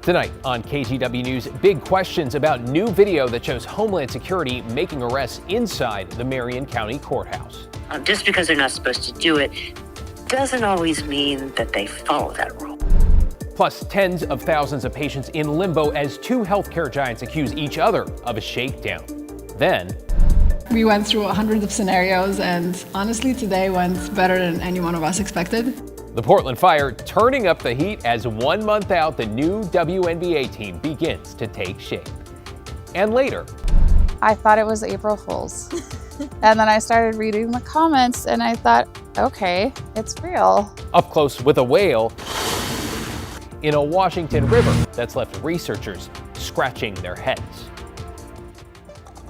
Tonight on KGW News, big questions about new video that shows Homeland Security making arrests inside the Marian County Courthouse. Just because they're not supposed to do it doesn't always mean that they follow that rule. Plus, tens of thousands of patients in limbo as two healthcare giants accuse each other of a shakedown. Then, we went through hundreds of scenarios, and honestly, today went better than any one of us expected. the Portland Fire turning up the heat as 1 month out, the new WNBA team begins to take shape. And later, I thought it was April Fool's. And then I started reading the comments and I thought, okay, it's real. up close with a whale in a Washington river that's left researchers scratching their heads.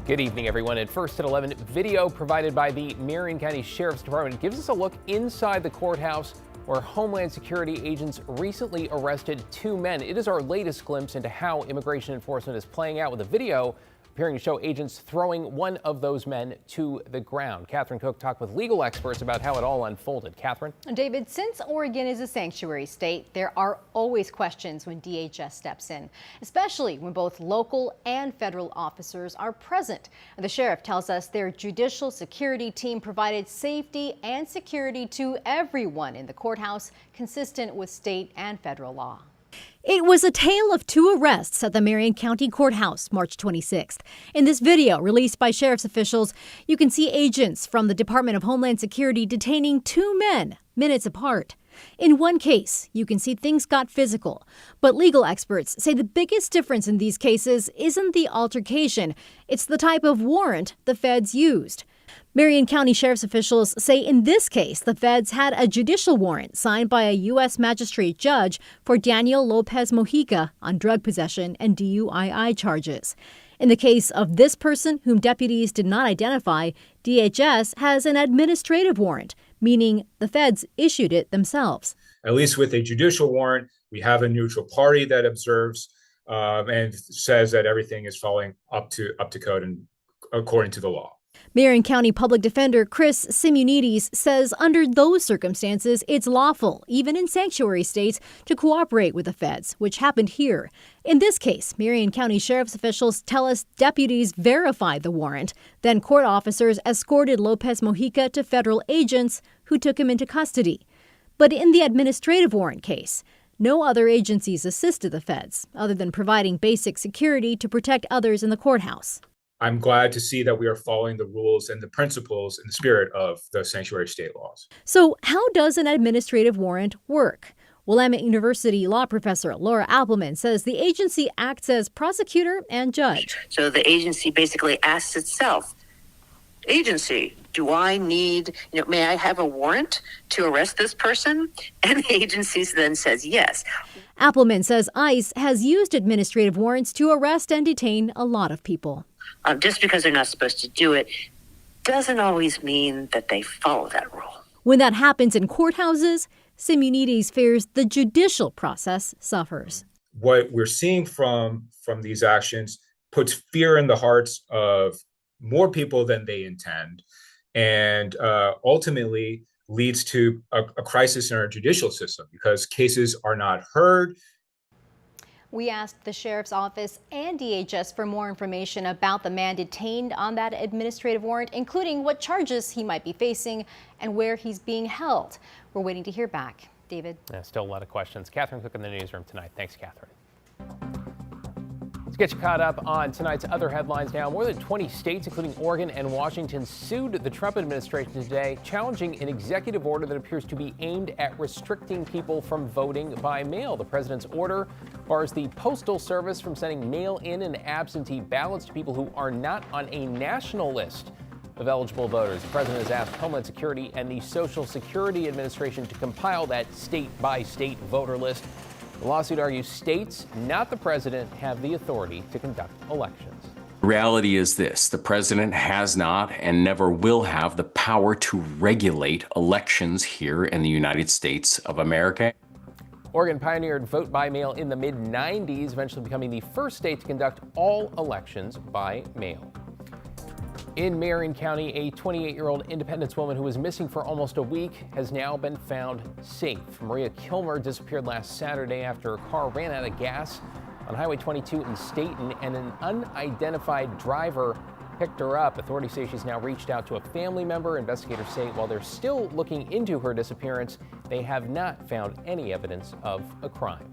Good evening, everyone. At First at 11, video provided by the Marian County Sheriff's Department gives us a look inside the courthouse where Homeland Security agents recently arrested two men. It is our latest glimpse into how immigration enforcement is playing out, with a video appearing to show agents throwing one of those men to the ground. Catherine Cook talked with legal experts about how it all unfolded. Catherine? David, since Oregon is a sanctuary state, there are always questions when DHS steps in, especially when both local and federal officers are present. The sheriff tells us their judicial security team provided safety and security to everyone in the courthouse, consistent with state and federal law. It was a tale of two arrests at the Marian County Courthouse March 26th. In this video released by sheriff's officials, you can see agents from the Department of Homeland Security detaining two men minutes apart. In one case, you can see things got physical, but legal experts say the biggest difference in these cases isn't the altercation, it's the type of warrant the feds used. Marian County Sheriff's officials say in this case, the feds had a judicial warrant signed by a U.S. magistrate judge for Daniel Lopez Mojica on drug possession and DUII charges. In the case of this person, whom deputies did not identify, DHS has an administrative warrant, meaning the feds issued it themselves. At least with a judicial warrant, we have a neutral party that observes and says that everything is following up to code and according to the law. Marian County Public Defender Chris Simunides says under those circumstances, it's lawful, even in sanctuary states, to cooperate with the feds, which happened here. In this case, Marian County Sheriff's officials tell us deputies verified the warrant. Then court officers escorted Lopez Mojica to federal agents who took him into custody. But in the administrative warrant case, no other agencies assisted the feds, other than providing basic security to protect others in the courthouse. I'm glad to see that we are following the rules and the principles and the spirit of the sanctuary state laws. So how does an administrative warrant work? Willamette University law professor Laura Appleman says the agency acts as prosecutor and judge. So the agency basically asks itself, agency, do I need, may I have a warrant to arrest this person? And the agency then says yes. Appleman says ICE has used administrative warrants to arrest and detain a lot of people. Just because they're not supposed to do it doesn't always mean that they follow that rule. When that happens in courthouses, Simunides fears the judicial process suffers. What we're seeing from these actions puts fear in the hearts of more people than they intend, and ultimately leads to a crisis in our judicial system because cases are not heard. We asked the sheriff's office and DHS for more information about the man detained on that administrative warrant, including what charges he might be facing and where he's being held. We're waiting to hear back. David? Still a lot of questions. Catherine Cook in the newsroom tonight. Thanks, Catherine. Let's get you caught up on tonight's other headlines now. More than 20 states, including Oregon and Washington, sued the Trump administration today, challenging an executive order that appears to be aimed at restricting people from voting by mail. The president's order bars the Postal Service from sending mail-in and absentee ballots to people who are not on a national list of eligible voters. The president has asked Homeland Security and the Social Security Administration to compile that state-by-state voter list. The lawsuit argues states, not the president, have the authority to conduct elections. The reality is this: the president has not and never will have the power to regulate elections here in the United States of America. Oregon pioneered vote by mail in the mid-90s, eventually becoming the first state to conduct all elections by mail. In Marian County, a 28-year-old Independence woman who was missing for almost a week has now been found safe. Maria Kilmer disappeared last Saturday after her car ran out of gas on Highway 22 in Staten, and an unidentified driver picked her up. Authorities say she's now reached out to a family member. Investigators say while they're still looking into her disappearance, they have not found any evidence of a crime.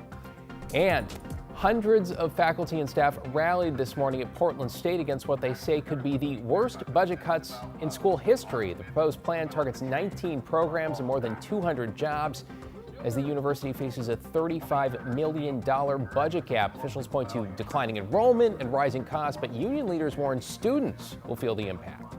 And hundreds of faculty and staff rallied this morning at Portland State against what they say could be the worst budget cuts in school history. The proposed plan targets 19 programs and more than 200 jobs as the university faces a $35 million budget gap. Officials point to declining enrollment and rising costs, but union leaders warn students will feel the impact.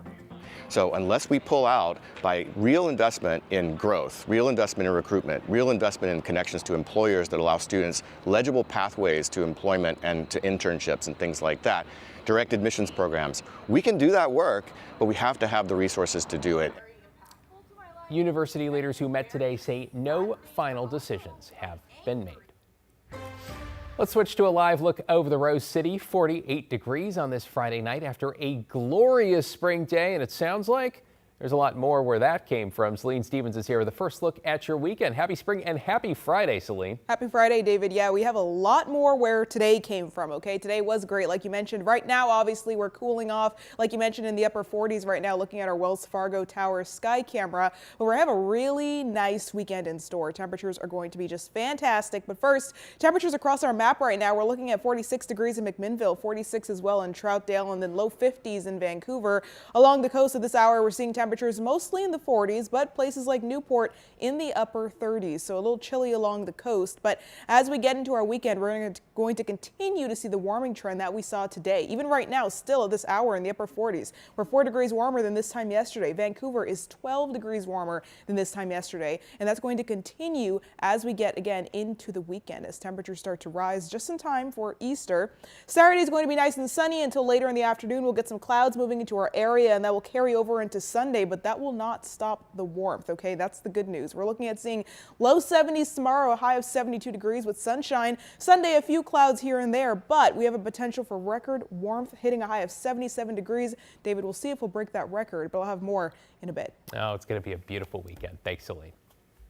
So unless we pull out by real investment in growth, real investment in recruitment, real investment in connections to employers that allow students legible pathways to employment and to internships and things like that, direct admissions programs, we can do that work, but we have to have the resources to do it. University leaders who met today say no final decisions have been made. Let's switch to a live look over the Rose City. 48 degrees on this Friday night after a glorious spring day, and it sounds like there's a lot more where that came from. Celine Stevens is here with a first look at your weekend. Happy spring and happy Friday, Celine. Happy Friday, David. Yeah, we have a lot more where today came from, okay? Today was great, like you mentioned. Right now, obviously, we're cooling off, like you mentioned, in the upper 40s right now, looking at our Wells Fargo Tower sky camera. But we have a really nice weekend in store. Temperatures are going to be just fantastic. But first, temperatures across our map right now, we're looking at 46 degrees in McMinnville, 46 as well in Troutdale, and then low 50s in Vancouver. Along the coast of this hour, we're seeing temperatures mostly in the 40s, but places like Newport in the upper 30s, so a little chilly along the coast. But as we get into our weekend, we're going to continue to see the warming trend that we saw today. Even right now, still at this hour in the upper 40s, we're 4 degrees warmer than this time yesterday. Vancouver is 12 degrees warmer than this time yesterday, and that's going to continue as we get again into the weekend as temperatures start to rise just in time for Easter. Saturday is going to be nice and sunny until later in the afternoon. We'll get some clouds moving into our area, and that will carry over into Sunday, but that will not stop the warmth, okay? That's the good news. We're looking at seeing low 70s tomorrow, a high of 72 degrees with sunshine. Sunday, a few clouds here and there, but we have a potential for record warmth, hitting a high of 77 degrees. David, we'll see if we'll break that record, but I'll have more in a bit. Oh, it's going to be a beautiful weekend. Thanks, Celine.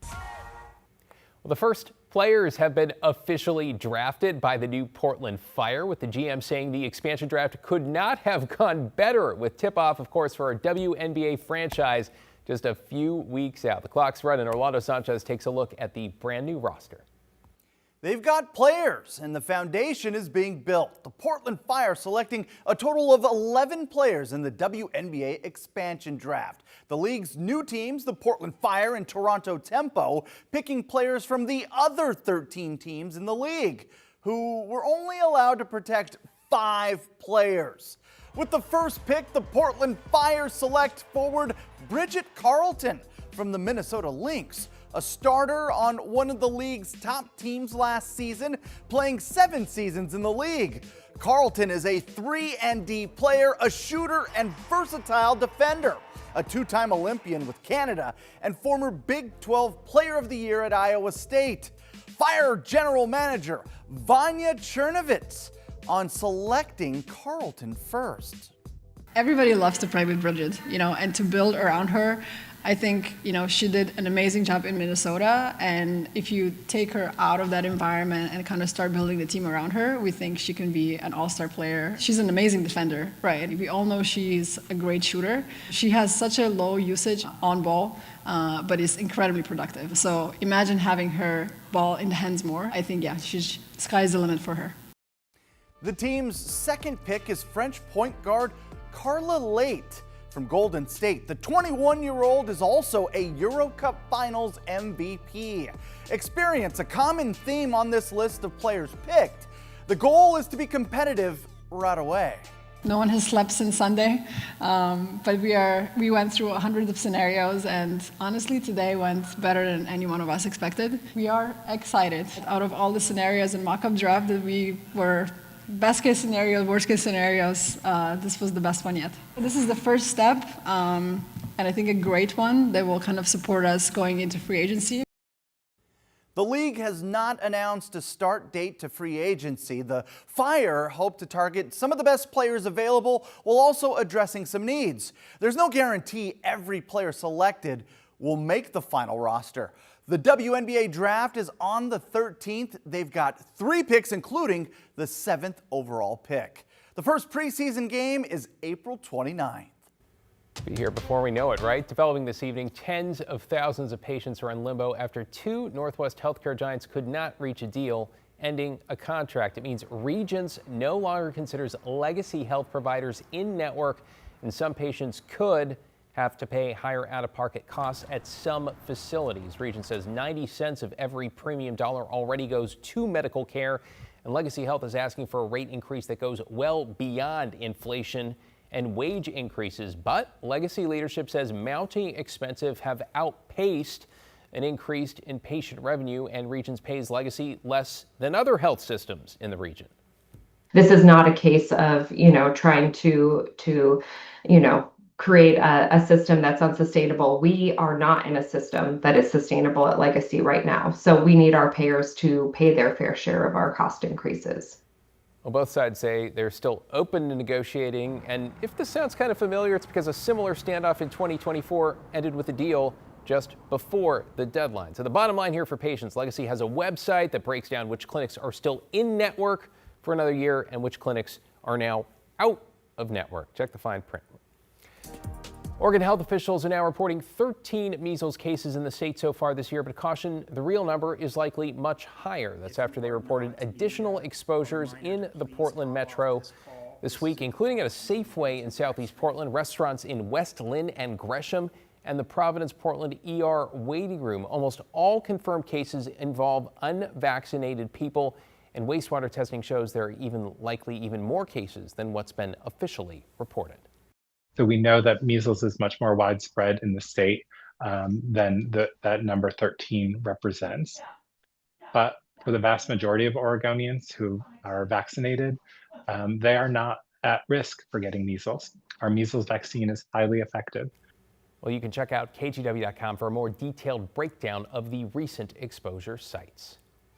Well, the first players have been officially drafted by the new Portland Fire, with the GM saying the expansion draft could not have gone better, with tip-off, of course, for our WNBA franchise just a few weeks out. The clock's running. Orlando Sanchez takes a look at the brand new roster. They've got players, and the foundation is being built. The Portland Fire selecting a total of 11 players in the WNBA expansion draft. The league's new teams, the Portland Fire and Toronto Tempo, picking players from the other 13 teams in the league, who were only allowed to protect 5 players. With the first pick, the Portland Fire select forward Bridget Carleton from the Minnesota Lynx, a starter on one of the league's top teams last season, playing 7 seasons in the league. Carleton is a 3-and-D player, a shooter, and versatile defender, a 2-time Olympian with Canada, and former Big 12 Player of the Year at Iowa State. Fire General Manager Vanya Chernovitz on selecting Carleton first. Everybody loves to play with Bridget, and to build around her. I think, she did an amazing job in Minnesota, and if you take her out of that environment and kind of start building the team around her, we think she can be an all-star player. She's an amazing defender, right? We all know she's a great shooter. She has such a low usage on ball, but is incredibly productive. So imagine having her ball in the hands more. I think, sky's the limit for her. The team's second pick is French point guard Carla Late from Golden State. The 21-year-old is also a Euro Cup Finals MVP. Experience, a common theme on this list of players picked. The goal is to be competitive right away. No one has slept since Sunday, but we went through hundreds of scenarios, and honestly, today went better than any one of us expected. We are excited. Out of all the scenarios in mock-up draft that we were best case scenarios, worst case scenarios, this was the best one yet. This is the first step, and I think a great one that will kind of support us going into free agency. The league has not announced a start date to free agency. The Fire hope to target some of the best players available while also addressing some needs. There's no guarantee every player selected will make the final roster. The WNBA draft is on the 13th. They've got 3 picks, including the 7th overall pick. The first preseason game is April 29th. Be here before we know it, right? Developing this evening, tens of thousands of patients are in limbo after 2 Northwest healthcare giants could not reach a deal, ending a contract. It means Regents no longer considers legacy health providers in-network, and some patients could have to pay higher out-of-pocket costs at some facilities. Regents says 90 cents of every premium dollar already goes to medical care, and Legacy Health is asking for a rate increase that goes well beyond inflation and wage increases. But Legacy leadership says mounting expenses have outpaced an increase in patient revenue, and Regents pays Legacy less than other health systems in the region. This is not a case of, trying to create a system that's unsustainable. We are not in a system that is sustainable at Legacy right now. So we need our payers to pay their fair share of our cost increases. Well, both sides say they're still open to negotiating. And if this sounds kind of familiar, it's because a similar standoff in 2024 ended with a deal just before the deadline. So the bottom line here for patients, Legacy has a website that breaks down which clinics are still in network for another year and which clinics are now out of network. Check the fine print. Oregon health officials are now reporting 13 measles cases in the state so far this year, but caution, the real number is likely much higher. That's after they reported additional exposures in the Portland metro this week, including at a Safeway in Southeast Portland, restaurants in West Lynn and Gresham, and the Providence Portland ER waiting room. Almost all confirmed cases involve unvaccinated people, and wastewater testing shows there are even more cases than what's been officially reported. So we know that measles is much more widespread in the state than that number 13 represents. But for the vast majority of Oregonians who are vaccinated, they are not at risk for getting measles. Our measles vaccine is highly effective. Well, you can check out KGW.com for a more detailed breakdown of the recent exposure sites.